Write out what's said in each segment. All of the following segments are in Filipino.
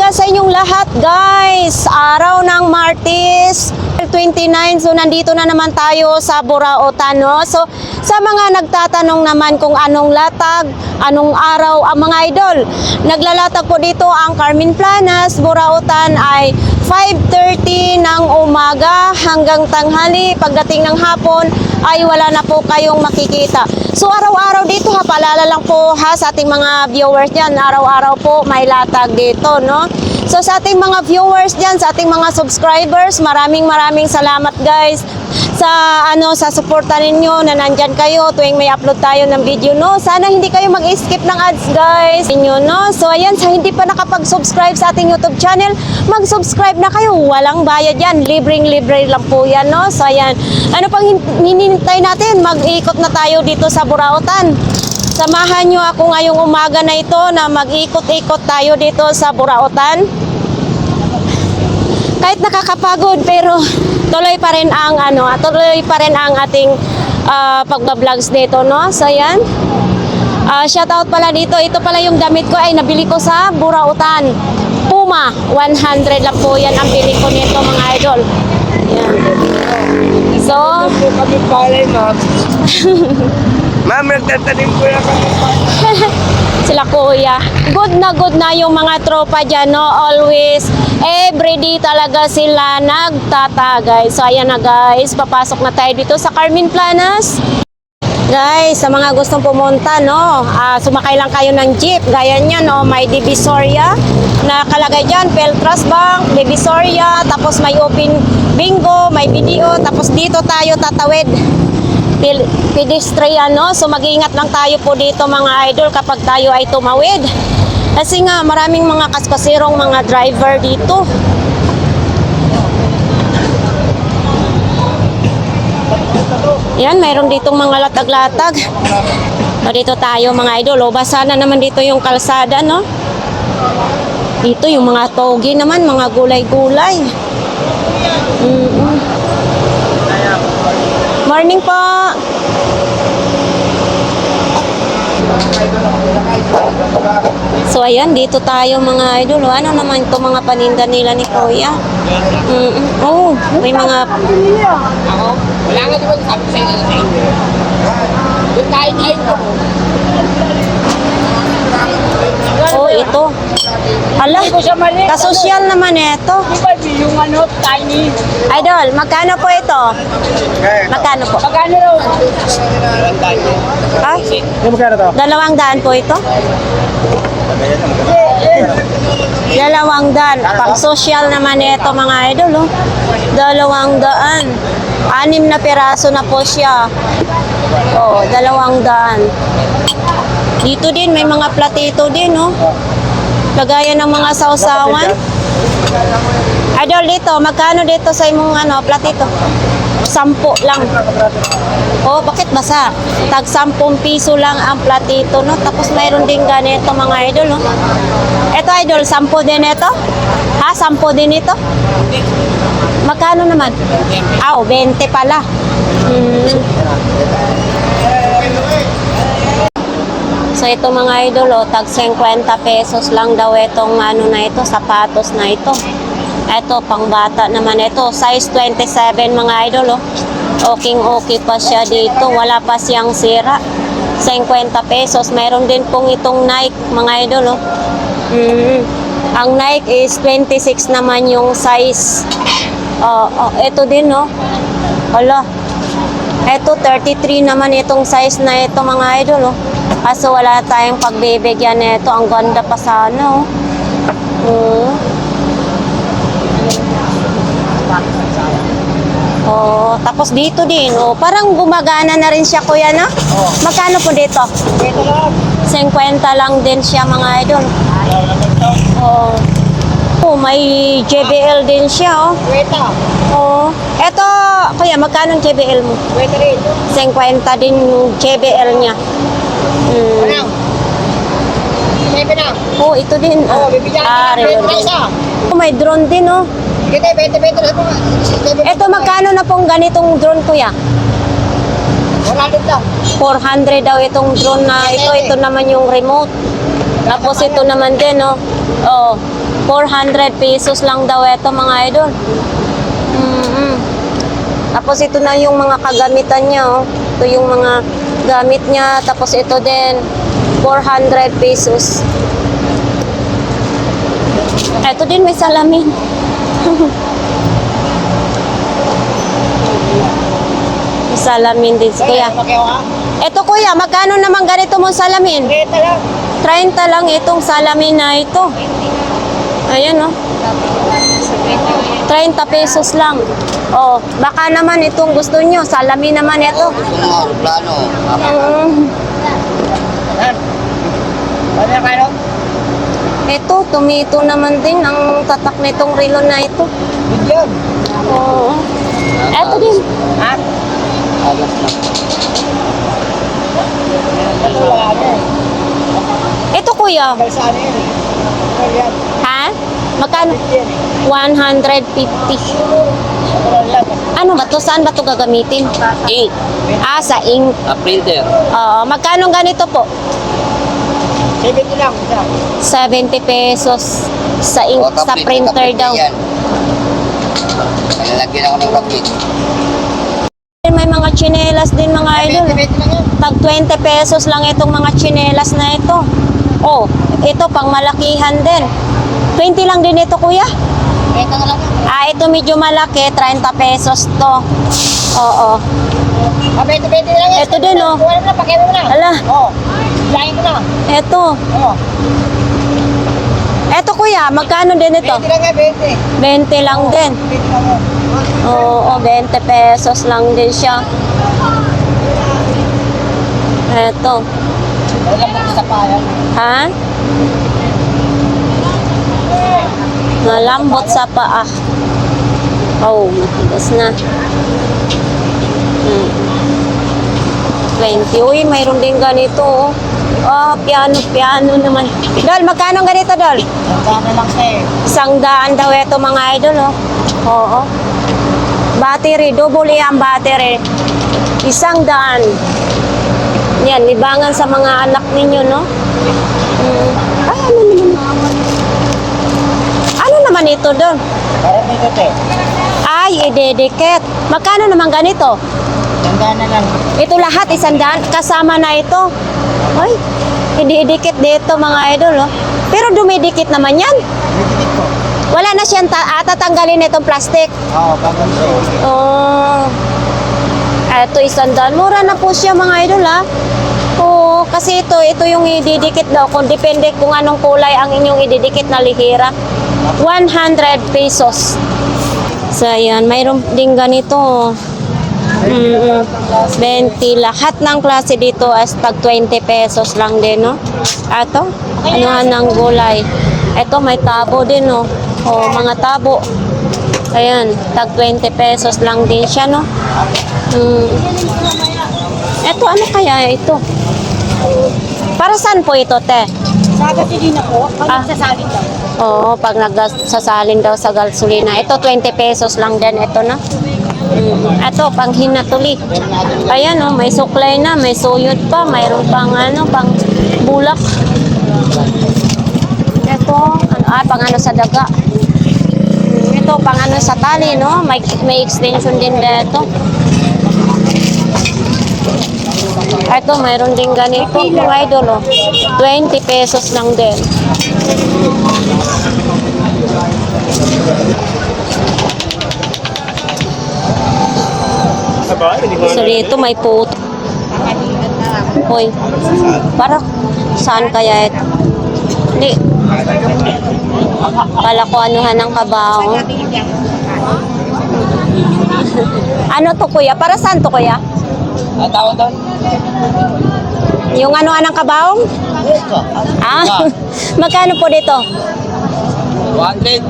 umaga sa inyong lahat, guys. Araw ng Martes 29. So nandito na naman tayo sa Burautan, no? So sa mga nagtatanong naman kung anong latag, anong araw ang mga idol, naglalatag po dito ang Carmen Planas, Burautan ay 5:30 ng umaga hanggang tanghali. Pagdating ng hapon ay wala na po kayong makikita. So araw-araw dito ha, paalala lang po ha sa ating mga viewers dyan, araw-araw po may latag dito, no? So sa ating mga viewers dyan, sa ating mga subscribers, maraming salamat guys sa suporta ninyo na nandyan kayo tuwing may upload tayo ng video, no? Sana hindi kayo mag-skip ng ads guys inyo, no? So ayan, sa hindi pa nakapag-subscribe sa ating YouTube channel, mag-subscribe na kayo, walang bayad yan, libreng-libre lang po yan, no? So ayan, ano pang hinihintay natin? Mag-ikot na tayo dito sa Burautan. Samahan nyo ako ngayong umaga na ito na mag-ikot-ikot tayo dito sa Burautan. Kahit nakakapagod pero tuloy pa rin ang ating pagba-vlogs dito, no? So ayan. Shoutout pala dito. Ito pala yung damit ko ay nabili ko sa Burautan. Puma, 100 lang po yan ang bili ko nito mga idol. Ayan. So, kami palay, ma'am. Ma'am, nagtatanim ko na kami palay. sila kuya. Good na yung mga tropa dyan, no? Always, everyday talaga sila nagtatagay. So, ayan na guys, papasok na tayo dito sa Carmen Planas. Guys, sa mga gustong pumunta, no, sumakay lang kayo ng jeep. Gaya niyan, no, may Divisoria. Nakalagay dyan, Peltras Bank, Divisoria. Tapos may open bingo, may video. Tapos dito tayo tatawid. Pedestrian, no? So mag-iingat lang tayo po dito mga idol kapag tayo ay tumawid. Kasi nga, maraming mga kaskasirong mga driver dito. Yan, mayroon ditong mga latag-latag. O, dito tayo mga idol. O, basa na naman dito yung kalsada, no? Dito yung mga togi naman, mga gulay-gulay. Morning po. So ayan, dito tayo mga idol. Ano naman ito mga paninda nila ni Kuya? Oh, may mga... Ako? Wala nga diba sabi sa'yo na sa'yo? Doon tayo tayo. Oh, ito. Ala, kasosyal naman ito. Diba yung ano, tiny? Idol, magkano po ito? Magkano po? Magkano raw? Ah, Magkano to? 200 po ito? 200. Pang social naman ito mga idol, oh. 200. 6 na piraso na po siya. Oh, 200. Dito din may mga platito din, no? Lagayan ng mga sausawan. Idol, dito, magkano dito sa imong platito? 10 lang. Oh, bakit basa? Tag 10 piso lang ang platito, no? Tapos mayroon din ganito mga idol, no? Ito idol, 10 din ito? Ha, 10 din ito? Magkano naman? 20 pala. So ito mga idol, tag 50 pesos lang daw itong na ito, sapatos na ito. Ito, pang bata naman ito, size 27 mga idol, okay pa siya dito, wala pa siyang sira. 50 pesos, mayroon din pong itong Nike mga idol, Ang Nike is 26 naman yung size. Ito din, no? Hala. Ito, 33 naman itong size na ito mga idol, Kaso wala tayong pagbibigyan nito. Ang ganda pa sana, tapos dito din, parang gumagana na rin siya, kuya, na? Magkano po dito? 50 lang din siya, mga idol. May JBL din siya, Eto, kuya, magkano ang JBL mo? 50 din yung JBL niya. Ito din. May drone din, Ito, magkano na pong ganitong drone, kuya? 400 daw itong drone na ito. Ito naman yung remote. Tapos ito naman din, 400 pesos lang daw ito mga idol. Tapos ito na yung mga kagamitan niya. Oh. Ito yung mga gamit niya. Tapos ito din, 400 pesos. Ito din may salamin. May salamin din si kuya. Ito kuya, magkano naman ganito mong salamin? 30 lang itong salamin na ito. Ayan oh. 30 pesos lang. Oh, baka naman itong gusto nyo. Salamin naman ito. Plano. Ito, tumito naman din ang tatak nitong relo na ito. Yan. Oo. Ito din. Ha? Ito kuya. Ha? Magkano? 150. Ano ba to? Saan ba to gagamitin? Ink. Ah, sa ink. Printer. Oo. Magkano ganito po? 70 lang. 70 pesos sa ink, sa printer daw. Nalalagyan ako ng rocket. May mga tsinelas din mga idol. Tag 20 pesos lang itong mga tsinelas na ito. Oh, ito pang malakihan din. 20 lang din ito kuya. Ah, ito medyo malaki, 30 pesos to. Oo. Ito din oh. Ala. Ito. Ito kuya, magkano din ito? 20 lang din. Oo, 20 pesos lang din siya. Ito. Ha? Malambot sa paa. Oh, matigas na. 20. Uy, mayroon din ganito. Oh, piano naman. Dol, magkano ganito, Dol? Sandaan lang 100 eh. daw ito mga idol, oh. Oo. Battery, double ang battery. 100. Yan, libangan sa mga anak ninyo, no? Ay, ano naman? Ano naman ito, Dol? Parang dito te. Ay, idedikit. Magkano naman ganito? Sandaan na lang. Ito lahat, 100. Kasama na ito. Ay, ididikit dito mga idol, oh. Pero dumidikit naman yan. Dito po. Wala na siyang tatanggalin itong plastic. Oo, bagong siya. Oh. Ito 100. Mura na po siya mga idol, ha. Oo, kasi ito yung ididikit daw. Kung depende kung anong kulay ang inyong ididikit na lihira. 100 pesos. So, ayan. Mayroon din ganito. 20. Lahat ng klase dito as tag 20 pesos lang din, no? Ato, anuhan ng gulay. Ito, may tabo din, no? O, mga tabo. Ayan, tag 20 pesos lang din siya, no? Ito, ano kaya ito? Para saan po ito, te? Sa gasolina po, pag nagsasalin daw. Oo, pag nagsasalin daw sa gasolina. Ito, 20 pesos lang din. Ito na. Ito, pang hinatuli. Ayan, oh, may suklay na, may suyod pa, mayroon pang ano, pang bulak. Ito, pang ano sa daga. Ito, pang ano sa tali, no? May extension din dito. Ito, mayroon din ganito, mga idol, oh. 20 pesos lang din. So, dito may puto. Hoy, para saan kaya ito? Hindi. Kala ko anuhan ng kabaho. Ano to kuya? Para saan to kuya? Ang tawag doon? Yung anuhan ng kabaong? Ah, magkano po dito? 100.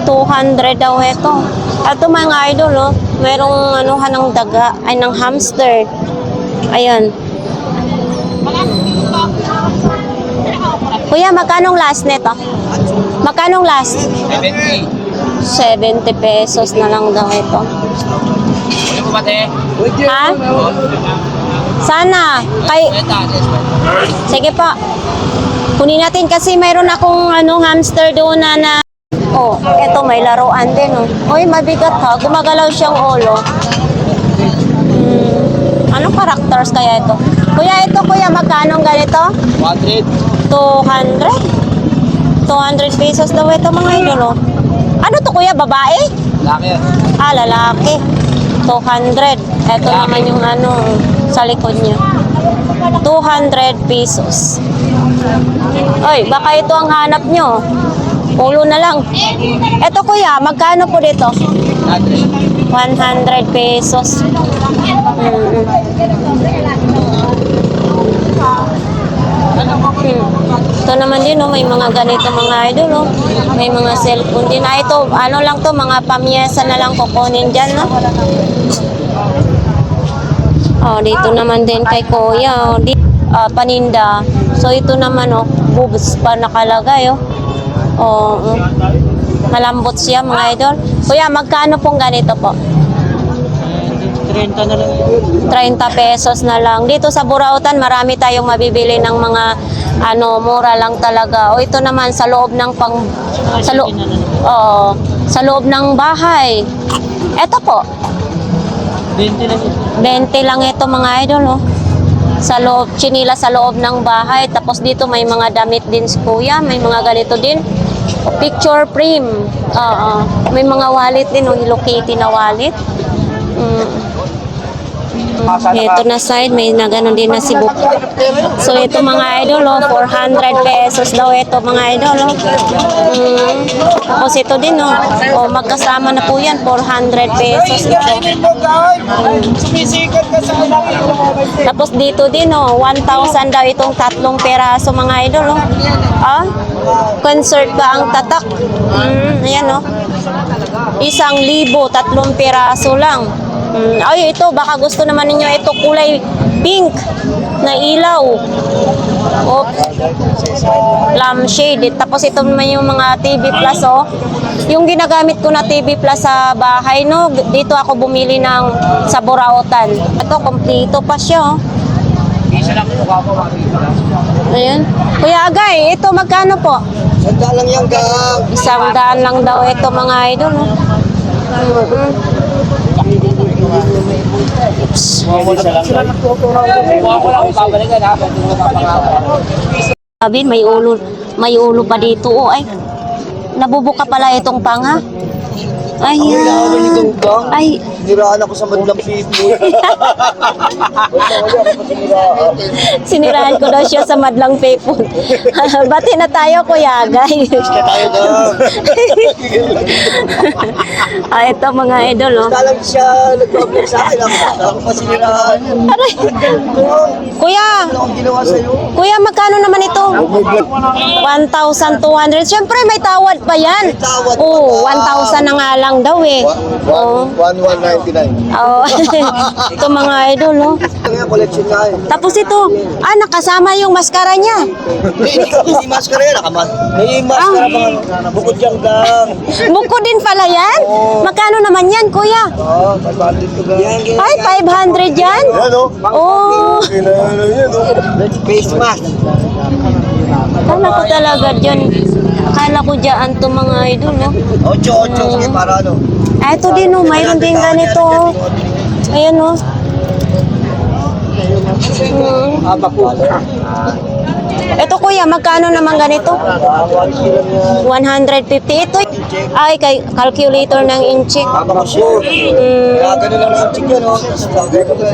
200 daw ito. Ito mga idol, oh. Merong anuhan ng daga, ay ng hamster. Ayan. Kuya, magkanong last nito? Magkanong last? 70 pesos na lang daw ito. Ha? Sana. Sige pa. Kunin natin kasi mayroon akong hamster doon na Oh, eto may laruan din, oh. Uy, mabigat ha. Gumagalaw siyang ulo. Anong characters kaya ito? Kuya, ito kuya, magkano ganito? 100. 200? 200 pesos daw ito mga idol, oh. Ano to kuya, babae? Laki yan. Ah, lalaki. 200. Ito naman yung ano, sa likod niya. 200 pesos. Oy, baka ito ang hanap nyo. Ulo na lang. Ito kuya, magkano po dito? 100 pesos. Ito naman din, oh, may mga ganito mga idol, oh. May mga cellphone din. Ah, ito, ano lang to, mga pamyesa na lang kukunin dyan, no? Oh, dito naman din kay kuya, oh. Paninda. So, ito naman, oh, boobs pa nakalagay, oh. Oh, malambot siya mga idol. Kuya, magkano pong ganito po? 30 na lang. 30 pesos na lang. Dito sa Burautan, marami tayong mabibili ng mga ano, mura lang talaga. O ito naman sa loob ng sa loob ng bahay. Ito po. 20 lang. 20 lang ito mga idol, oh. Sa loob, chinila sa loob ng bahay. Tapos dito may mga damit din si kuya. May mga ganito din. Picture frame. May mga wallet din, oh. Hello Kitty na wallet. Ito na side, may na ganun din na si Book. So ito mga idol, oh, 400 pesos daw ito mga idol, oh. Tapos ito din, oh. Oh, magkasama na po yan, 400 pesos ito. Sumisikat ka sa anak. Tapos dito din, oh, 1,000 daw itong tatlong peraso mga idol, oh. Ah, concert ba ang tatak? Ayan, oh. 1,000, tatlong peraso lang. Ay, ito, baka gusto naman ninyo ito kulay pink na ilaw. Oops. Lampshade. Tapos ito naman yung mga TV Plus, oh. Yung ginagamit ko na TV Plus sa bahay, no, dito ako bumili ng sa Burautan. Ito, kompleto pa siya, oh. Ayan. Kuya Agay, ito magkano po? Sanda lang yan, gang. 100 lang daw ito mga idol, no? Sabihin, may ulo pa dito, oh. Ay, nabubuka pala itong panga. Ay, ay, Niraan ako sa madlang people. sinirahan ko daw siya sa madlang people. Bati na tayo, Kuya Agay. Tayo na. Ito mga idol, oh. Talang siya nag-problem sa akin. Ako pa siniraan. Aray. Kuya, Ano akong ginawa sa'yo? Kuya, magkano naman ito? 1,200. Siyempre, may tawad pa yan. May tawad pa Oo, ba? 1,000 na nga lang daw eh. Oo. 1199. Oo. Ito mga idol, oh. Kaya collection nga eh. Tapos ito, nakasama yung maskara niya. Hindi maskara yan. May maskara mga bukod yung gang. Buko din pala yan? Magkano naman yan, kuya? Oo, 500 to gang. Ay, 500 yan? Yan o. Oh, Face mask. kala ko talaga dyan. Akala ko dyan to mga idol, no? 8. Sige, para ano. Ito din, oh. Mayroon din ganito, oh. Ayan, oh. Ito, kuya, magkano naman ganito? 150. Ito, ay, kay calculator ng inchik. Sure. Kaya ganun lang ang chick yan o.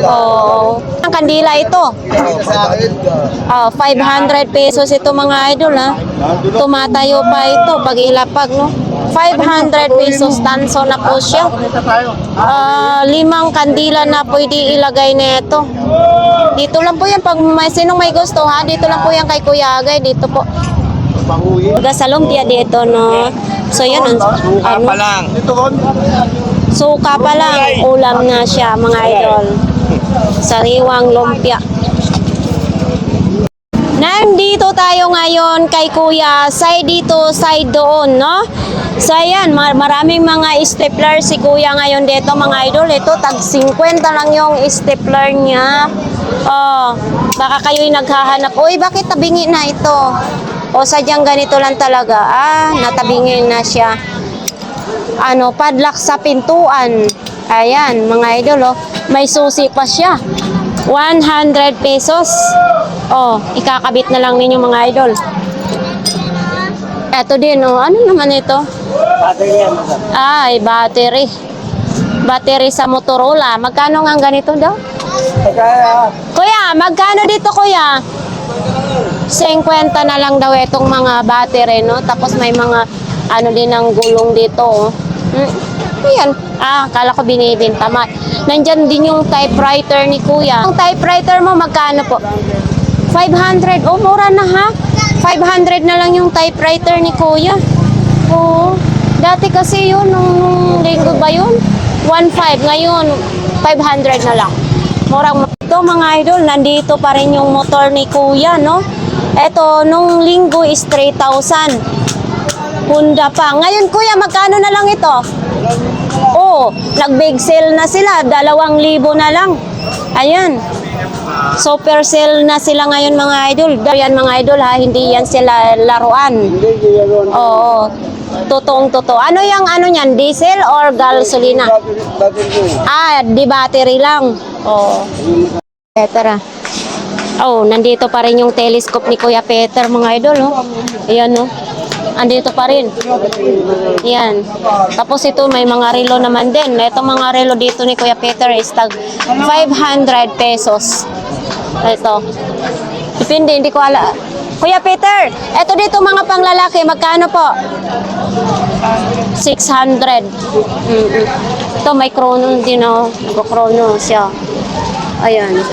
Oh, ang kandila ito. 500 pesos ito mga idol, ha. Tumatayo pa ito pag ilapag, no. 500 pesos tanso na po siya. 5 kandila na pwede ilagay nito. Dito lang po yan pag sinong may gusto, ha. Dito lang po yan kay Kuya Agay, dito po. Sa lumpia dito, no. So yan, ano, lang. suka pa lang, ulam na siya mga idol. Sariwang lumpia. Nandito tayo ngayon kay Kuya, side dito, side doon, no? So ayan, maraming mga stapler si Kuya ngayon dito mga idol. Ito, tag 50 lang yung stapler niya. Oh, baka kayo'y naghahanap. Uy, bakit tabingi na ito? O sadyang ganito lang talaga. Natabingin na siya. Padlock sa pintuan. Ayan, mga idol, may susi pa siya. 100 pesos. Ikakabit na lang ninyo, mga idol. Eto din, ano naman ito? Battery yan, madam. Battery. Battery sa Motorola. Magkano nga ganito daw? Kaya, Kuya, magkano dito, kuya? 50 na lang daw itong mga battery, no? Tapos may mga din ang gulong dito. Ayan. Kala ko binibinta. Nandyan din yung typewriter ni kuya. Yung typewriter mo, magkano po? 500. Mura na ha? 500 na lang yung typewriter ni kuya. Dati kasi yun, nung linggo ba yun? 1.5. Ngayon, 500 na lang. Murang ito, mga idol, nandito pa rin yung motor ni kuya, no? Ito, nung linggo is 3,000. Honda pa. Ngayon, kuya, magkano na lang ito? Nag-big sale na sila. 2,000 na lang. Ayan. Super sale na sila ngayon, mga idol. Yan, mga idol, ha? Hindi yan sila laruan. hindi, ginagawa. Oo. Totoong-totoo. Ano yung niyan? Diesel or gasolina? Battery. Di battery lang. Tara. Nandito pa rin yung telescope ni Kuya Peter, mga idol, Ayan, andito pa rin. Yan. Tapos ito, may mga relo naman din. Ito mga relo dito ni Kuya Peter is tag 500 pesos. Ito. Depende, hindi ko ala. Kuya Peter, ito dito mga panglalaki, magkano po? 600. Ito, may chrono din, Nag-chrono siya. Ayan.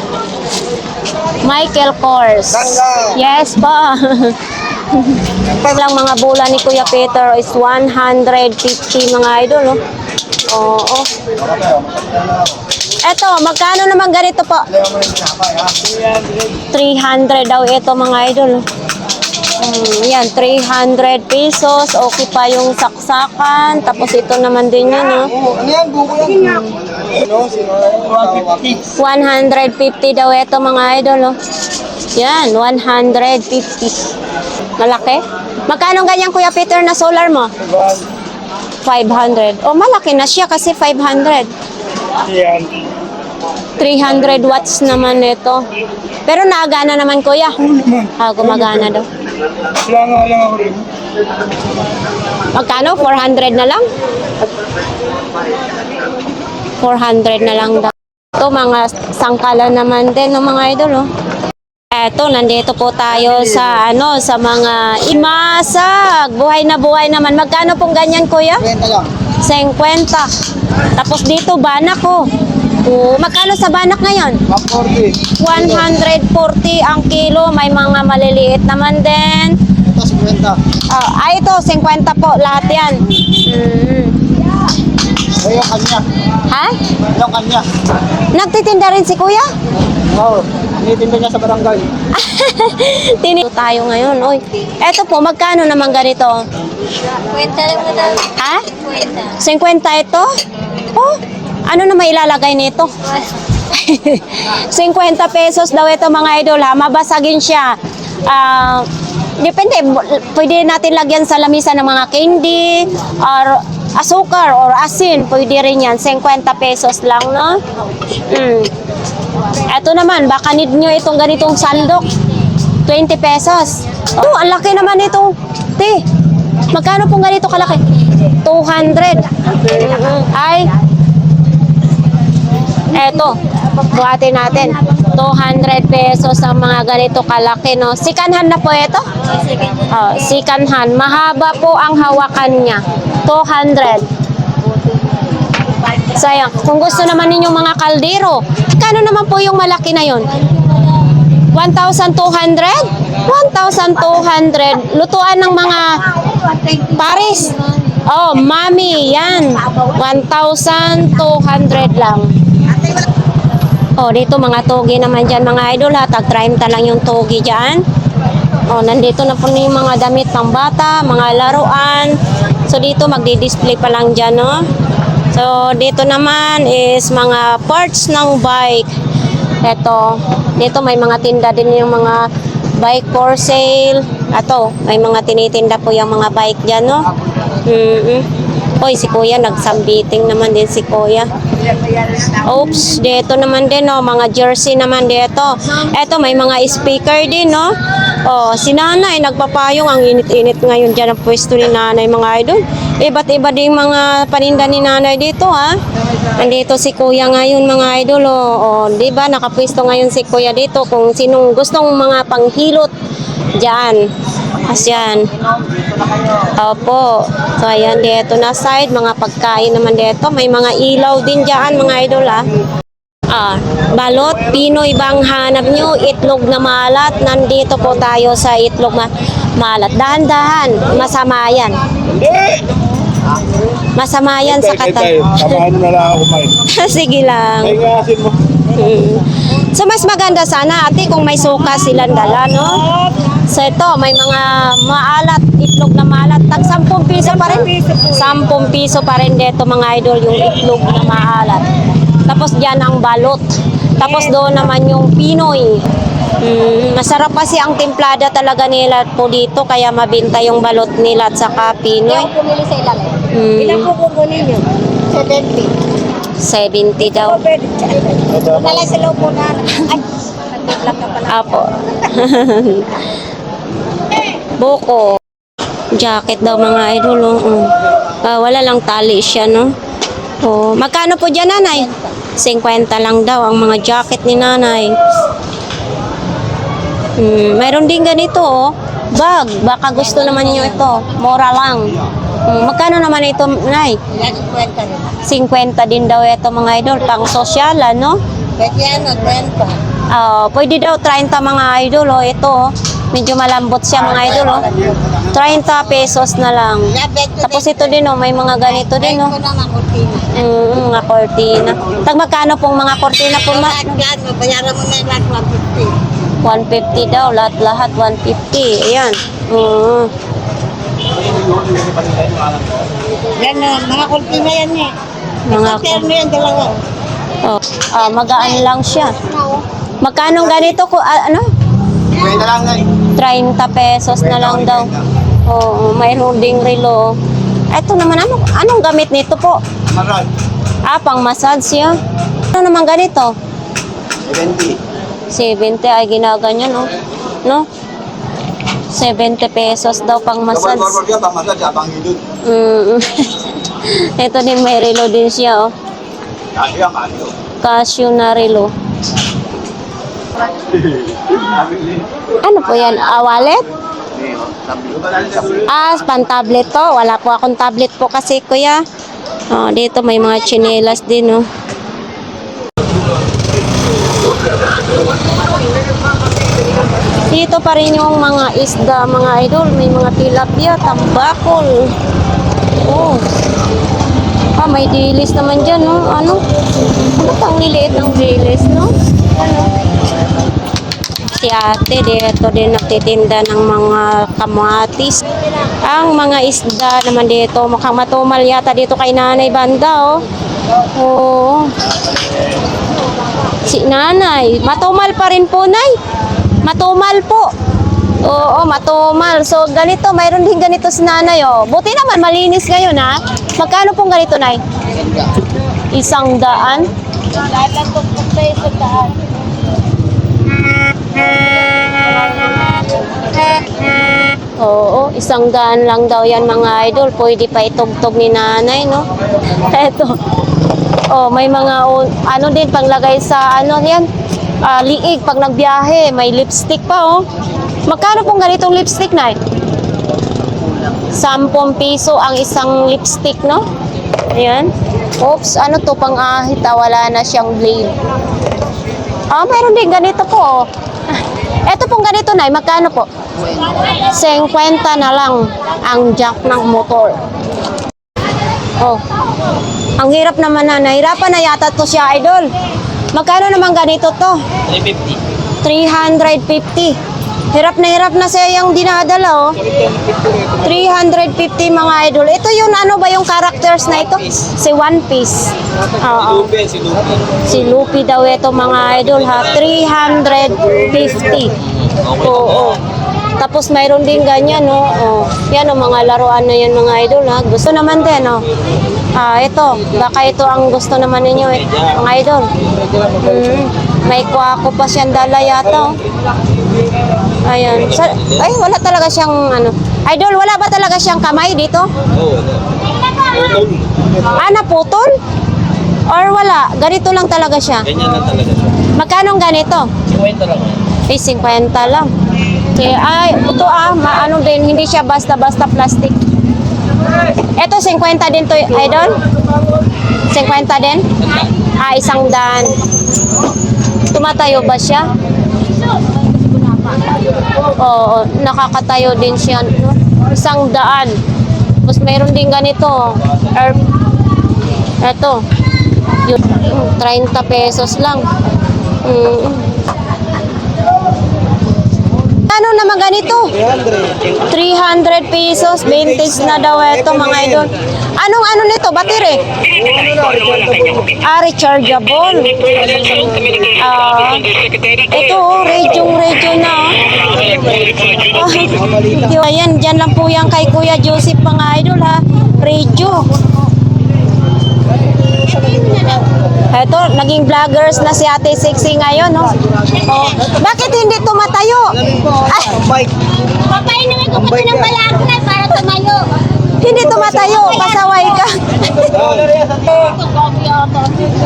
Michael Kors. Yes po. Pag lang mga bola ni Kuya Peter is 150, mga idol, Oo. Eto, magkano naman ganito po? 300 daw ito, mga idol. Yan, 300 pesos. Okay pa yung saksakan. Tapos ito naman din yun, Ano yan? Buko yan. 150 daw ito, mga idol, Yan, 150. Malaki? Magkano ganyan, Kuya Peter, na solar mo? 500. Malaki na siya kasi 500. Yan. 300 watts naman ito. Pero naagana naman, Kuya. Gumagana daw. Wala nga lang ako rin. Magkano? 400 na lang? 400 na lang daw. Ito, mga sangkalan naman din ng mga idol, Eto, nandito po tayo sa sa mga imasag. Buhay na buhay naman. Magkano pong ganyan, Kuya? 50. Tapos dito, banak, magkano sa banak ngayon? 140. 140 ang kilo. May mga maliliit naman din. Ito, 50. Ito, 50 po. Lahat yan. Yung kanya. Ha? Yung kanya. Nagtitinda rin si Kuya? Oo. Tinitinda niya sa barangay. Tinito tayo ngayon. Eto po, magkano naman ganito? 50 lang mo daw. Ha? 50. 50 ito? Ano na may ilalagay nito? 50 pesos daw ito, mga idol, mabasagin siya. Depende, pwede natin lagyan sa lamisa ng mga candy or asukar or asin, pwede rin yan. 50 pesos lang, no? Ito naman, baka need nyo itong ganitong sandok. 20 pesos. Ang laki naman itong, magkano pong ganito kalaki? 200. Eto, buhatin natin. 200 pesos ang mga ganito kalaki, no? Sikanhan na po ito? Sikanhan. Mahaba po ang hawakan niya. 200. Sayang. Kung gusto naman ninyong mga kaldero, kano naman po yung malaki na yon? 1,200? 1,200. Lutuan ng mga Paris. Mami, yan. 1,200 lang. Dito mga togi naman dyan, mga idol, tag 30 lang yung togi dyan. Nandito na po yung mga damit pang bata, mga laruan. So dito magdi-display pa lang dyan, no? So dito naman is mga parts ng bike. Dito may mga tinda din yung mga bike for sale. Ato, may mga tinitinda po yung mga bike dyan, no? Hoy, si Kuya, nagsambiting naman din si Kuya. Oops, dito naman din, no? Mga jersey naman dito. Eto, may mga speaker din, no? Oh, si Nanay, nagpapayong. Ang init-init ngayon dyan ang pwesto ni Nanay, mga idol. Iba't iba din mga paninda ni Nanay dito, ha? Andito si Kuya ngayon, mga idol, oh. Oh, di ba? Nakapwesto ngayon si Kuya dito. Kung sinong gustong mga panghilot dyan. Asyan. Opo. So, ayan, dito na side. Mga pagkain naman dito. May mga ilaw din dyan, mga idol, ha. Balot, Pinoy bang hanap nyo? Itlog na malat. Nandito po tayo sa itlog malat. Dahan-dahan. Masama yan. Masama yan sa katawan. Samahan mo na lang ako, Mike. Sige lang. Ngasin mo. So, mas maganda sana, ate, kung may suka silang dala, no? So, ito, may mga maalat, itlog na maalat. Tag 10 piso pa rin. 10 piso pa rin dito, mga idol, yung itlog na maalat. Tapos dyan ang balot. Tapos doon naman yung Pinoy. Masarap kasi ang timplada talaga nila po dito, kaya mabinta yung balot nila at saka Pinoy. Yung pumili sa ilalim. Mm, po kukunin nyo? 70. 70 daw. Nalay sa loob mo na. Ay, nagbiblog ka pala. Apo. Buko. Jacket daw, mga idol. Oh. Wala lang tali siya, no? Oh, magkano po dyan, Nanay? 50 lang daw ang mga jacket ni Nanay. Mayroon din ganito, oh. Bag. Baka gusto naman niyo ito. Mura lang. Magkano naman ito, Nay? Yan, 50 rin. 50 din daw ito, mga idol. Pang sosyal, ano? Pwede yan, 30. Pwede daw 30, mga idol, oh. Ito, oh. Medyo malambot siya, mga idol, oh. 30 pesos na lang. Tapos ito din, oh. May mga ganito din, oh. Ito na mga kurtina. Mga kortina. Tag magkano pong mga kortina po, ma? Lahat, bayaran mo na yung lahat 150. 150 daw, lahat 150. Ayan. Yan na, mga kurtina yan eh. Mga Terno yan, dalawa. magaan lang siya. Magkano ganito ko ano? Pwede lang nga. 30 pesos na lang daw. Oo, mayroon ding relo. Ito naman anong gamit nito po? Marag. Pang massage yan. Ano naman ganito? 70. 70 ay ginaganyan, no? No? 70 pesos daw pang massage. Kapag pang-massage, abang hidod. Ito din may relo din siya, oh. Kasi ang ano. Casio na relo. Ano po yan? Wallet? Pan-tablet to. Wala po akong tablet po kasi, kuya. Dito may mga tsinelas din, oh. Dito pa rin yung mga isda, mga idol. May mga tilapia, tambakol. Oh. May dilis naman dyan, no? Ano pang liliit ng dilis, no? Ano? Si ate, dito din nagtitinda ng mga kamatis. Ang mga isda naman dito, mukhang matumal yata dito kay Nanay Banda, oh. Oo. Si Nanay, matumal pa rin po, Nay. Matumal po. Oo, matumal. So, ganito, mayroon din ganito si Nanay, oh. Buti naman, malinis ngayon, ha? Magkano pong ganito, Nay? 100? Lahat lang po sa 100. Oo, 100 lang daw yan, mga idol. Pwede pa itugtog ni Nanay, no? Eto. Oh, may mga ano din panglagay sa ano yan? Liig pag nagbiyahe, may lipstick pa, oh. Magkano pong ganitong lipstick, Nay? 10 piso ang isang lipstick, no? Ayan. Oops, ano to, pang-ahit, wala na siyang blade. Mayroon din ganito po, oh. Eto pong ganito, Nay, magkano po? 50 na lang ang jack ng motor. Oh. Ang hirap naman na, nahirapan na yata to siya, idol. Magkano naman ganito to? 350. 350. Hirap na siya yung dinadala, oh. 350, mga idol. Ito yung ano ba yung characters na ito? Si One Piece. Oo. Si Luffy daw ito, mga idol, ha. 350. Oo. Tapos mayroon din ganyan, no? Oh, yan, oh, mga laruan na yan, mga idol, ha? Gusto naman din, no? Ito. Baka ito ang gusto naman ninyo, eh, mga idol. May kuwako pa siyang dala yata, oh. Ayan. Ay, wala talaga siyang, ano. Idol, wala ba talaga siyang kamay dito? Naputol? Or wala? Ganito lang talaga siya? Ganyan lang talaga siya. Magkano ganito? 50 lang. 50 lang. Okay, ay, ito maano din, hindi siya basta-basta plastic. Ito, 50 din to, idol? 50 din? 100. Tumatayo ba siya? Oo, nakakatayo din siya. 100. Tapos mayroon din ganito. Ito. 30 pesos lang. Ano naman ganito? 300 pesos. Vintage na daw ito, mga idol. Anong ano nito? Battery? Rechargeable. Ito, radio na. Ayan, dyan lang po yan kay Kuya Joseph, mga idol, ha. Radio. Eto, naging vloggers na si Ate Sexy ngayon, no? Oh, bakit hindi tumatayo? Papay naman ko ng balakna para tumayo. Hindi tumatayo, pasaway ka.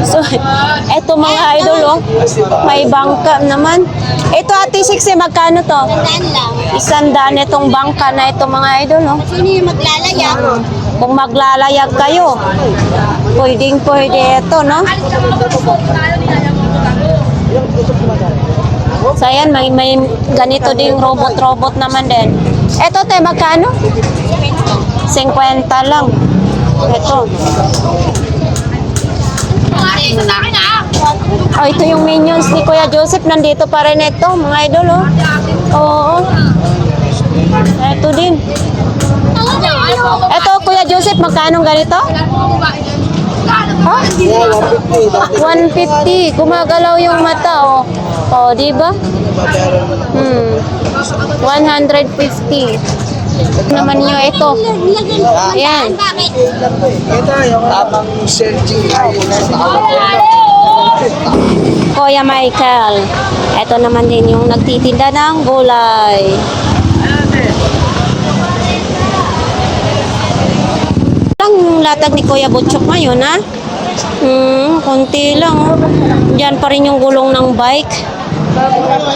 So, eto mga idol, oh. May bangka naman. Ito, Ate Sexy, magkano to? Tandaan lang. 100 itong bangka na ito, mga idol, oh. Sino yung maglalayag? Kung maglalayag kayo, pwede ito, no? So, ayan, may ganito ding robot naman din. Ito, te, magkano? 50 lang. Ito. Oh, ito yung minions ni Kuya Joseph. Nandito pa rin ito, mga idol, oh. Oo. Ito din. Ito, Kuya Joseph, magkano ganito? Ha? 150. Gumagalaw yung mata, oh. Oh, di ba? 150. Naman nyo ito. Ayan. Ito yung tamang searching. Kuya Michael. Ito naman din yung nagtitinda ng gulay. Ang latag ni Kuya Butchok ngayon, ha? Konti lang, oh. Diyan pa rin yung gulong ng bike.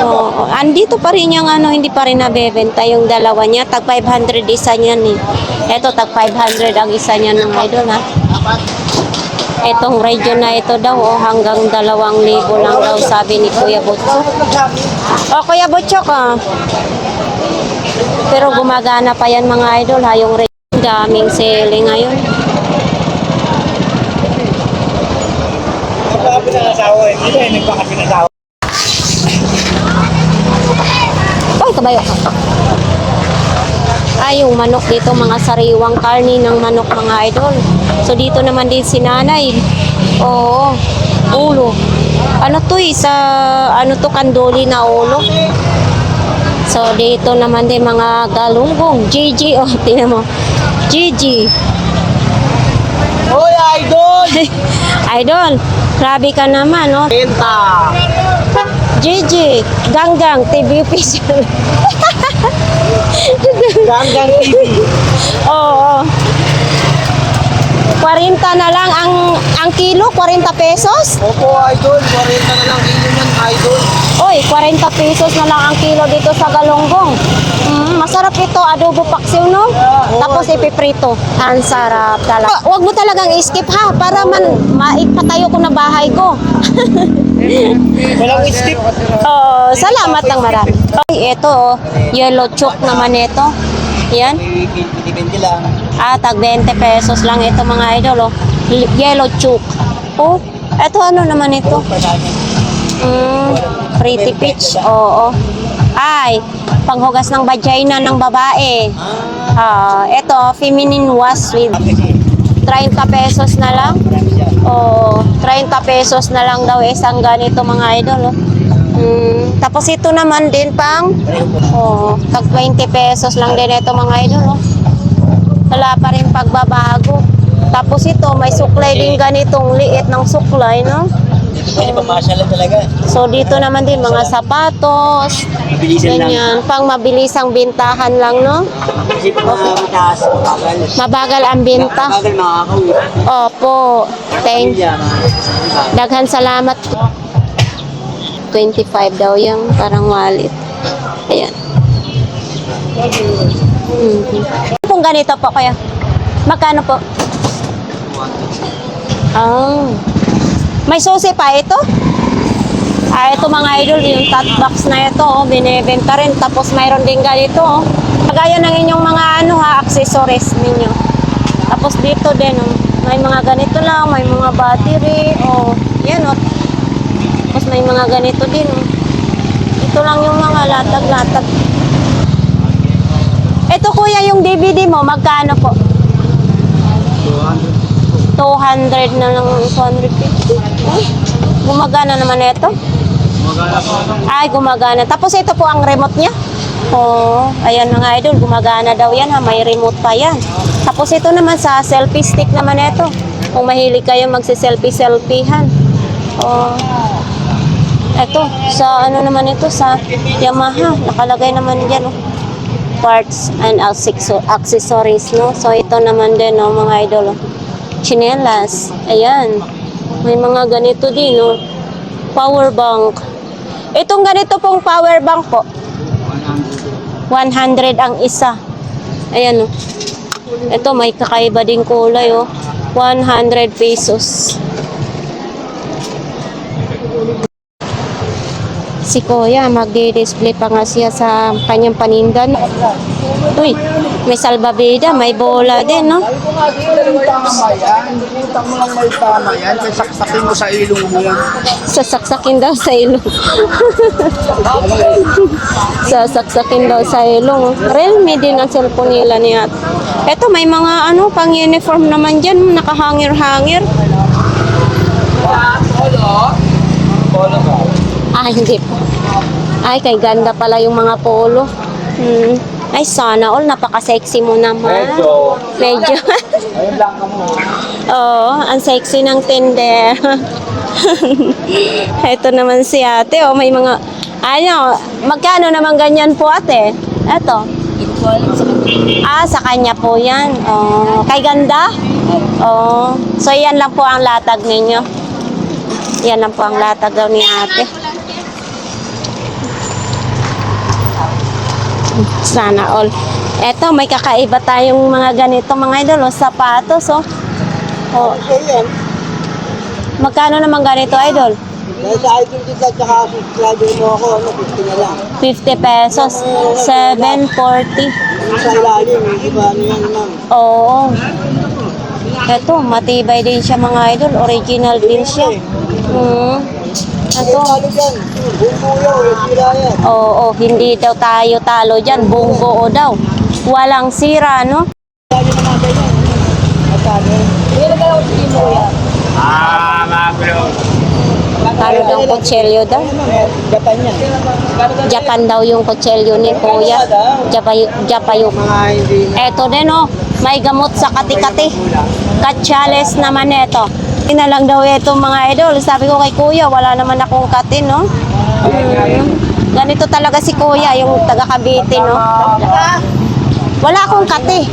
Oh, andito pa rin yung ano, hindi pa rin nabebenta yung dalawa niya. Tag 500 isa niyan, eh. Ito, tag 500 ang isa niyan, ng idol, ha? Itong radio na ito daw, oh, hanggang 2,000 lang daw, sabi ni Kuya Butchok. Oh, Kuya Butchok, ah. Pero gumagana pa yan, mga idol, ha? Yung radio, daming selling ngayon. Nagpakapinasawa eh. Hindi ba nagpakapinasawa? Ay, kabayo ka. Yung manok dito, mga sariwang karni ng manok, mga idol. So, dito naman din si nanay. Oo, ulo. Ano to, ano to, kandoli na ulo. So, dito naman din mga galunggong. Gigi, oh, tingnan mo. Gigi. Hoy, idol! Idol, grabe ka naman, no? Benta! Gigi, Ganggang, TV official. Ganggang TV. Oo. 40 na lang ang kilo, 40 pesos? Opo, idol. 40 na lang kilo yan, idol. Oy, 40 pesos na lang ang kilo dito sa galunggong. Masarap ito, adobo paksiw, no? Tapos ipiprito. Ang sarap talaga. Huwag mo talagang skip, ha, para maipatayo ko na bahay ko. Walang skip. Oh, salamat ng marami. Ay, ito, oh, yellow chook naman ito. Yan. Depende lang. Tag 20 pesos lang ito, mga idol, oh. Yellow chook. Oh, ito ano naman ito? Pretty peach. Oo. Ay, panghugas ng vagina ng babae. Ito, feminine wash with 30 pesos na lang. 30 pesos na lang daw isang ganito, mga idol, oh. Tapos ito naman din pang tag 20 pesos lang din ito mga idol. Oh. Wala pa rin pagbabago. Tapos ito may suklay din ganitong liit ng suklay, no? Pwede pamasyal lang talaga. So dito naman din mga sapatos. Mabilisan lang. Ganyan, pang mabilisang bintahan lang, no? Kasi pag mataas, mabagal. Mabagal ang binta. Mabagal makakauwi. Opo. Thank you. Daghan salamat. 25 daw yung parang wallet. Ayan. Kung ganito po kaya, magkano po? May susi pa ito? Ito mga idol, yung tot box na ito, binibenta rin. Tapos mayroon din ganito, kagaya ng inyong mga accessories ninyo. Tapos dito din, may mga ganito lang, may mga battery, yan Tapos may mga ganito din, Ito lang yung mga latag-latag. Ito kuya, yung DVD mo, magkano po? 200 na lang, 250. Gumagana naman ito? Ay, gumagana. Tapos ito po ang remote niya? Ayan mga idol, gumagana daw yan may remote pa yan. Tapos ito naman sa selfie stick naman ito. Kung mahilig kayo magsi-selfie-selfiehan. Ito, sa ano naman ito, sa Yamaha. Nakalagay naman dyan, parts and accessories, no? So ito naman din, mga idol, chinelas. Ayan. May mga ganito din, power bank. Itong ganito pong power bank po, 100 ang isa. Ayan, Ito may kakaiba ding kulay, 100 pesos. Si Kuya, magdi-display pa nga siya sa kanyang panindan. Uy, may salbabida, may bola din, no? Sabi ko nga, di ko lang tama yan. Butang mo lang may tama yan. Kaya saksakin mo sa ilong mo yan. Sasaksakin daw sa ilong. Sasaksakin daw sa ilong. Realme din ang cellphone nila niya. Eto, may mga pang uniform naman dyan, nakahangir-hangir. Polo ba? Hindi po. Ay, kay ganda pala yung mga polo. Ay, sana all, napaka-sexy mo naman. Medyo. Ayun lang ka mo. Oo, ang sexy ng tender. Ito naman si ate, may mga, magkano naman ganyan po ate? Ito. Sa kanya po yan. Kay ganda? So, yan lang po ang latag ninyo. Yan lang po ang latag daw ni ate. Sana all. Eto, may kakaiba tayong mga ganito mga idol, sapatos, Magkano naman ganito, idol? Sa idol dito, tsaka subscriber mo ako, 50 na lang. 50 pesos. 7.40. Sa ilalim, hindi ba yan lang? Oo. Eto, matibay din siya mga idol. Original din siya. Ito. Ano dyan? Bumbuyo, sira yan. Oo, hindi daw tayo talo dyan. Buong buo daw. Walang sira, no? Lagi naman ganyan. Magkano? Hindi na galaw si mo yan. Mga bro. Talo daw kutselyo daw. Japan yan. Japan daw yung kutselyo ni Kuya. Japayok. Mga hindi na. Eto din, may gamot sa kati-kati. Katsales naman ito. Ina lang daw ito mga idol. Sabi ko kay Kuya, wala naman akong katin, no? Ganito talaga si Kuya, yung taga Cavite, no? Wala akong kati.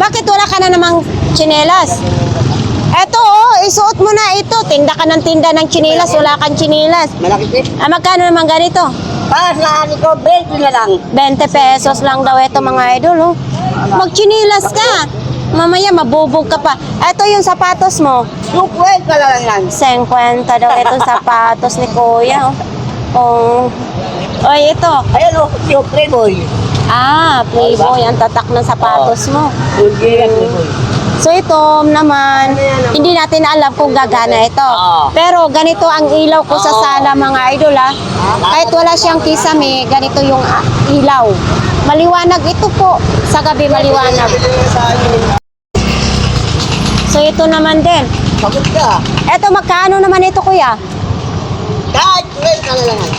Bakit wala ka na namang tsinelas? Eto, isuot mo na ito. Tinda ka ng tinda ng tsinelas, wala kang tsinelas. Malaki tip. Magkano naman ganito? Para sa ani ko, 20 na lang. 20 pesos lang daw ito mga idol, Magchinilas ka. Mamaya mabubog ka pa. Ito yung sapatos mo. 50 na lang yan. 50 daw itong sapatos ni Kuya. Oy, ito. Ayan yung Playboy. Playboy. Ang tatak ng sapatos mo. Bulgarian Playboy. So ito naman, hindi natin alam kung gagana ito. Pero ganito ang ilaw ko sa sala mga idol, Kahit wala siyang kisame, ganito yung ilaw. Maliwanag ito po. Sa gabi maliwanag. So ito naman din. Pagod ka. Ito magkano naman ito kuya?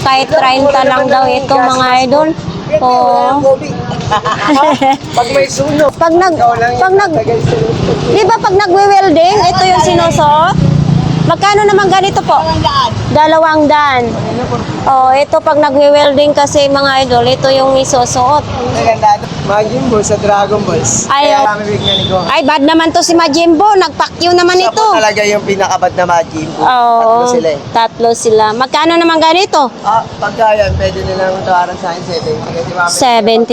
Kahit 30 lang daw ito mga idol. Oh. Pag may sunog. Pag di ba pag nagwe-welding, ito yung sinusuot? Magkano naman ganito po? 200. Oh, ito pag nagwe-welding kasi mga idol, ito yung isusuot. Maganda. Majin Balls sa Dragon Balls. Ay, Kaya kami bigyan ni ko. Ay, bad naman to si Majimbo. Nagpakyo naman Siya ito. po talaga yung pinakabad na Majin Balls. Oo. Tatlo sila eh. Tatlo sila. Magkano naman ganito? Pagka yan, pwede nilang tawaran sa akin 70. Kasi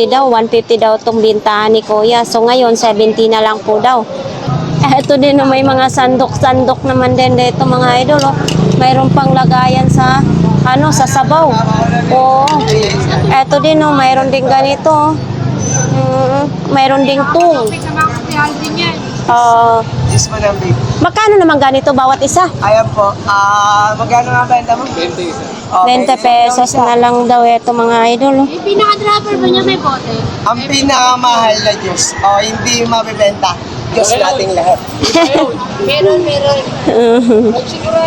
70 daw, 150 daw itong bintahan ni Kuya. So ngayon, 70 na lang po daw. Ito din, oh, may mga sandok-sandok naman din dito mga idol. Oh. Mayroon pang lagayan sa sa sabaw. Oh. Ito din, oh, mayroon din ganito. Mayroon ding tung. Yes po ng baby. Magkano naman ganito bawat isa? Ayan po. Magkano nga benta mo? 20 isa. 20 pesos na lang daw ito mga idol. Oh. Yung pinaka-dropper ba niya may bote? Ang pinakamahal na Diyos. Hindi mabibenta. Diyos nating lahat. Meron.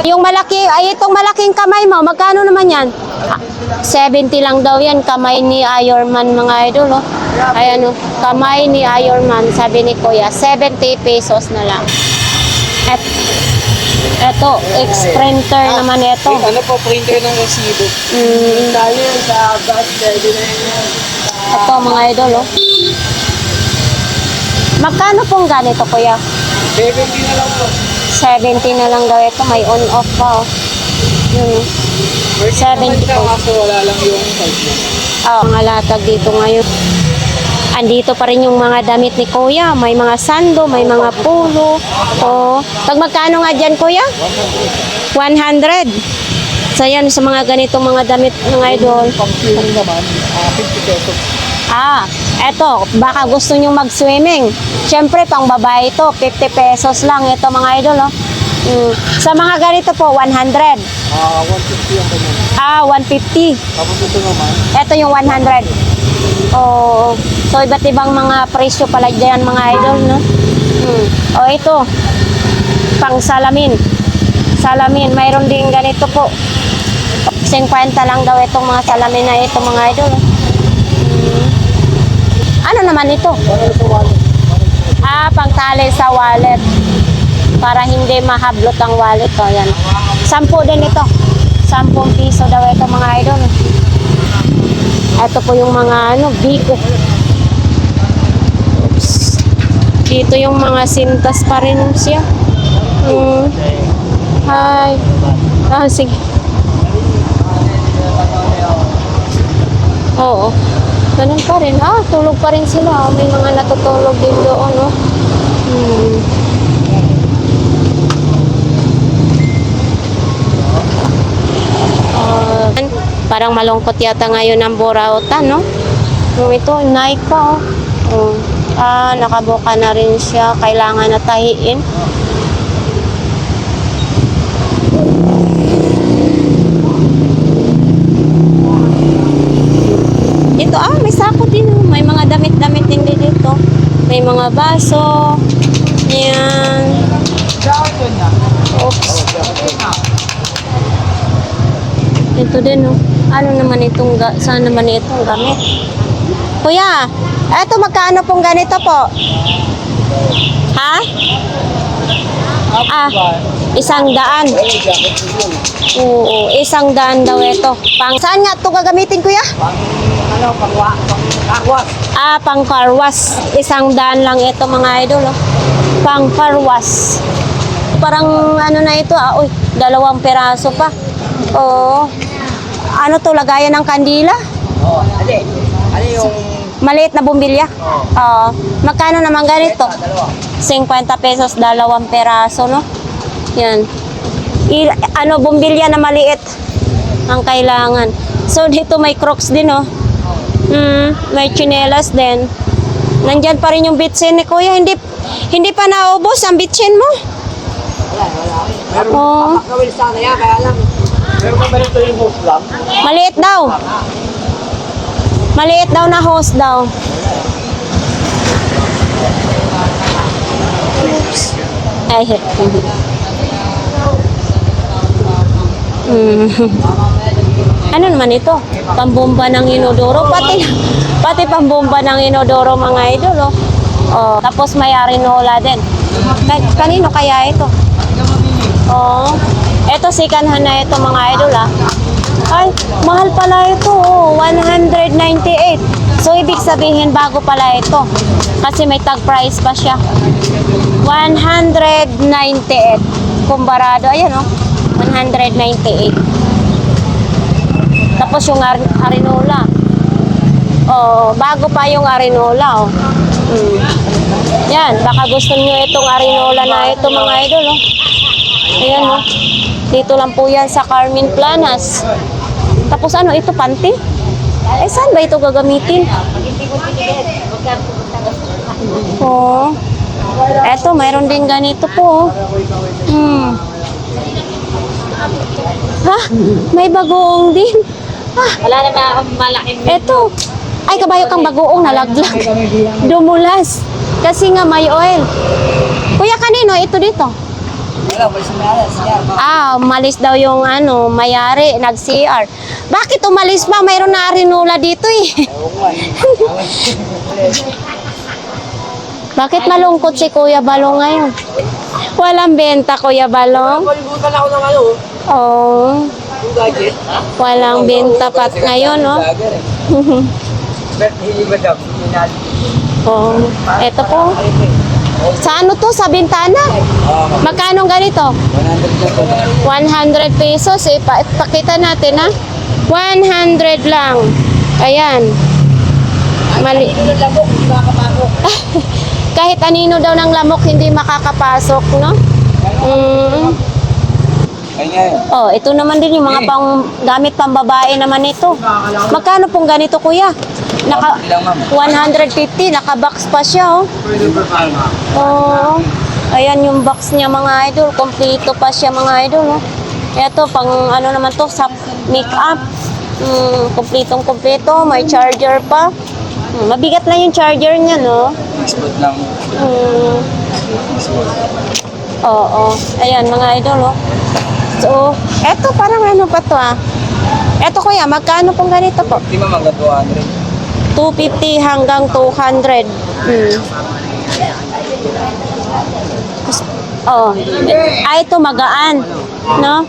Yung malaki, ay itong malaking kamay mo, magkano naman yan? 70 lang daw yan, kamay ni Ironman mga idol. Oh. Ayan, oh, kamay ni Ironman, sabi ni Kuya, 70 pesos na lang. Eto, ex-printer naman ito. Ano po, printer ng resibo. Dali yan sa bus, pwede na yan. Ito mga idol, oh. Magkano pong ganito, Kuya? 70 na lang po. 70 na lang daw ito, may on-off pa, oh. Yun, oh. 70 po. Kaso wala lang yung size niya. Mga latag dito ngayon. Andito pa rin yung mga damit ni Kuya. May mga sando, may mga pulo. Oh. Pag magkano nga dyan, Kuya? 100. So yan, sa mga ganitong mga damit ng idol. Pang-swimming naman, 50 pesos. Eto, baka gusto nyo mag-swimming. Siyempre, pang babae ito, 50 pesos lang. Ito mga idol, oh. Sa mga ganito po, 100. 150 ang kanya. 150. Tapos ito naman, Ito yung 100. Oh, so iba't ibang mga presyo pala dyan mga idol, no? Oh, ito. Pang salamin. Salamin, mayroon din ganito po. 50 lang daw itong mga salamin na ito mga idol. Ano naman ito? Pangtali sa wallet. Para hindi mahablot ang wallet ko. Yan. 10 din ito. 10 piso daw ito mga idol. Ito po yung mga biko. Oops. Dito yung mga sintas pa rin siya. Hi. Sige. Oo. Ganun pa rin. Tulog pa rin sila. May mga natutulog din doon, no? Parang malungkot yata ngayon ang Burautan, no? Ito, Nike pa, oh. Nakabuka na rin siya. Kailangan na tahiin. Dito, may sako din. May mga damit-damit din dito. May mga baso. Yan. Oops. Ito din, oh. Ano naman itong, saan naman itong gamit? Kuya, eto magkano pong ganito po? Ha? 100. Oo, 100 daw ito. Saan nga ito gagamitin, Kuya? Pang carwash. 100 lang ito mga idol. Oh. Pang carwash. Parang ano na ito, 2 peraso pa. Oo. Ano to, lagayan ng kandila? ano yung... Maliit na bumbilya? Oo. Magkano naman ganito? 50 pesos, 2 peraso, no? Yan. Bumbilya na maliit ang kailangan. So, dito may Crocs din, oh. May chinelas din. Nandyan pa rin yung bitsin ni Kuya. Hindi pa naubos ang bitsin mo? Oo. Gawin sana yan, kaya lang. Meron ba rin ito yung hose lang? Maliit daw. Maliit daw na hose daw. Ay, Mm. Ano naman ito? Pambomba ng inodoro. Pati pambomba ng inodoro mga idol. Oh, tapos may arinola din. Kanino kaya ito? Oh, ito second hand na ito mga idol Ay, mahal pala ito. 198. So, ibig sabihin bago pala ito. Kasi may tag price pa siya. 198. Kumbarado. Ayan 198. Tapos yung arinola. Oh, bago pa yung arinola. Yan, baka gusto niyo itong arinola na ito mga idol. Ayan Dito lang po yan sa Carmen Planas. Tapos ito panty? Saan ba ito gagamitin? Oh. Eto, mayroon din ganito po. Ha? May bagoong din. Wala na ba akong malaking Eto. Ay, kabayo kang bagoong nalaglag. Dumulas. Kasi nga may oil. Kuya, kanino ito dito? Wala, may sinalas yan. Umalis daw yung mayari, nag-CR. Bakit umalis ba? Mayroon na arinola dito Bakit malungkot si Kuya Balong ngayon? Walang benta, Kuya Balong? Malibutan ako ng Oh, yung gadget. walang benta pat ngayon, Hindi ba daw? Oh, eto po. Sa to? Sa bintana? Magkano ganito? 100 pesos. Ipakita natin 100 lang. Ayan. Mali. Kahit anino daw ng lamok hindi makakapasok, no? Oh, ito naman din yung mga gamit pambabae naman ito. Magkano pong ganito, kuya? 150, naka-box pa siya, Oh. Ayan yung box niya mga idol. Kompleto pa siya mga idol, Ito, pang naman to, sa make-up. Kompletong-kompleto. May charger pa. Mabigat lang yung charger niya, no? Smooth lang. Oo. Ayan, mga idol, So, eto parang pa to, Eto, kuya, magkano pong ganito po? Di ba mga 200? 250 hanggang 200. Oh. Ito magaan, no?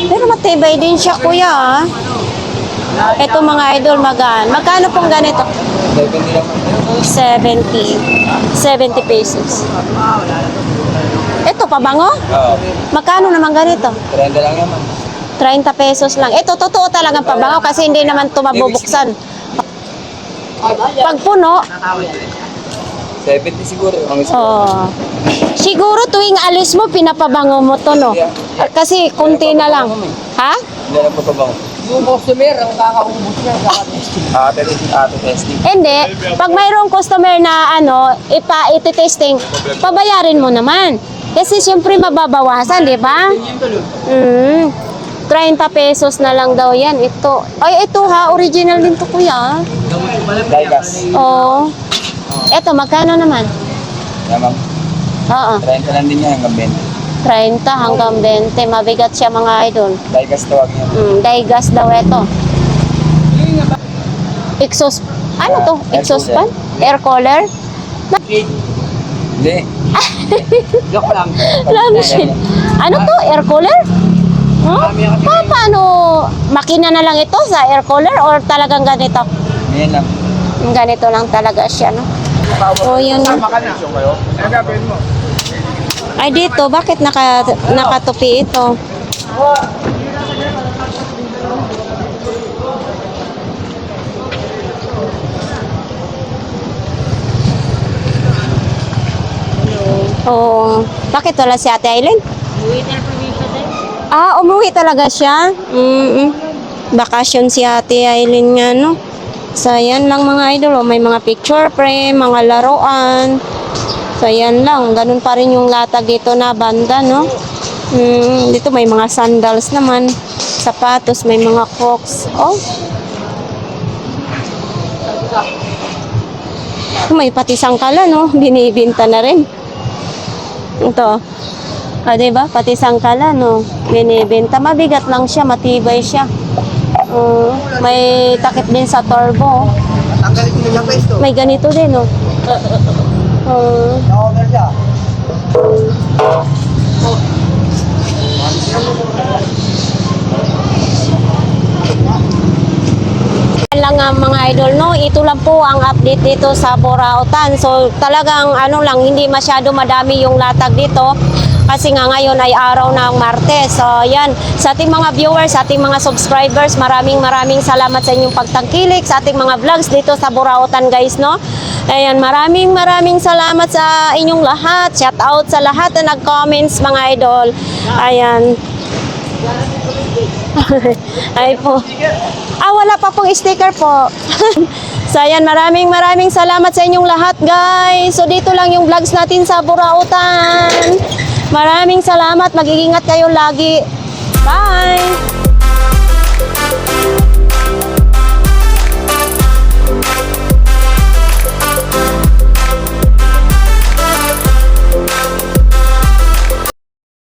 Pero matibay din siya, kuya, Ito mga idol, magaan. Magkano pong ganito? 70. 70 pesos. Ito, pabango? Oo. Magkano naman ganito? 30 lang naman. 30 pesos lang. Ito, totoo talagang pabango kasi hindi naman ito mabubuksan. Pag puno, 70 siguro. siguro tuwing alis mo, pinapabango mo to, no? Kasi kunti na lang. Ha? Hindi na po ito ba? Yung customer, ang kakaubos niya sa Ate testing. Hindi. Pag mayroong customer na iti-testing, pabayarin mo naman. Kasi siyempre mababawasan, di ba? 30 pesos na lang daw yan. Ito. Ay, ito original din to, kuya. Daigas. Oo. Ito, magkano naman? Yamang. Oo. 30 lang din yan hanggang 20. 30 hanggang 20. Mabigat siya mga idol. Daigas tawag niya. Daigas daw ito. Exhaust. Ano to? Exhaust fan? Air cooler? Hindi. Joke lang. Langshin. Ano to? Air cooler? Paano? Makina na lang ito sa air cooler or talagang ganito? Ngayon lang. Ganito lang talaga siya, no? O, yun. Ay, dito, bakit nakatupi ito? Oh, bakit wala si Ate Aileen? Umuwi talaga siya? Bakasyon si Ate Aileen nga, no? So, yan lang mga idol. May mga picture frame, mga laruan. So, yan lang. Ganun pa rin yung latag dito na banda, no? Dito may mga sandals naman. Sapatos, may mga crocs. Oh. May pati sangkala, no? Binibinta na rin. Ito. Ah, diba? Pati sangkala, no? Binibenta. Mabigat lang siya, matibay siya. May takip din sa turbo. Tanggalin ko na pa ito. May ganito din, no? Na-order siya. Lang nga mga idol, no? Ito lang po ang update dito sa Burautan. So talagang ano lang, hindi masyado madami yung latag dito kasi nga ngayon ay araw ng Martes. So yan, sa ating mga viewers, sa ating mga subscribers, maraming salamat sa inyong pagtangkilik sa ating mga vlogs dito sa Burautan, guys, no? Ayan, maraming salamat sa inyong lahat. Shout out sa lahat na nag-comments, mga idol. Ayan. Ay po. Wala pa pong sticker po. So ayan, maraming salamat sa inyong lahat, guys. So dito lang yung vlogs natin sa Burautan. Maraming salamat. Mag-iingat kayo lagi. Bye!